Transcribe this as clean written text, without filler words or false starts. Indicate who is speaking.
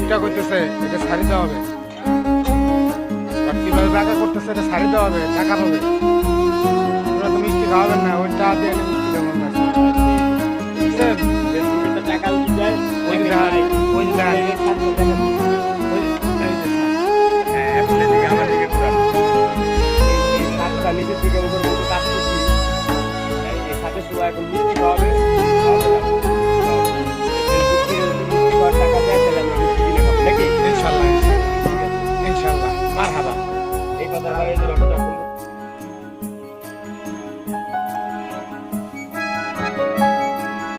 Speaker 1: চিন্তা করতেছে এটা ছাড়িতে হবে, আর কিভাবে টাকা করতেছে এটা ছাড়িতে হবে, টাকা হবে। তোরা তো মিষ্টি খাওয়াবেন না, ওই টাকা দিয়ে এনে মিষ্টি কেমন আছে বুঝছেন?
Speaker 2: টাকা যায়
Speaker 1: ওই যে দেখ, ওই যে দেখ, ওই এই যে
Speaker 2: হ্যাঁ এখন এদিকে আমার দিকে ঘুরান এই সাতটা নিচের দিকে উপর মতো কাজ করছি এই সাথে শুধু এখন মিষ্টি খাওয়াবে টাকা দেয় তাহলে আমরা মিষ্টি কিনে খাবো নাকি
Speaker 1: ইনশাল্লাহ, ইনশাল্লাহ, মারহাবা।
Speaker 2: এই কথা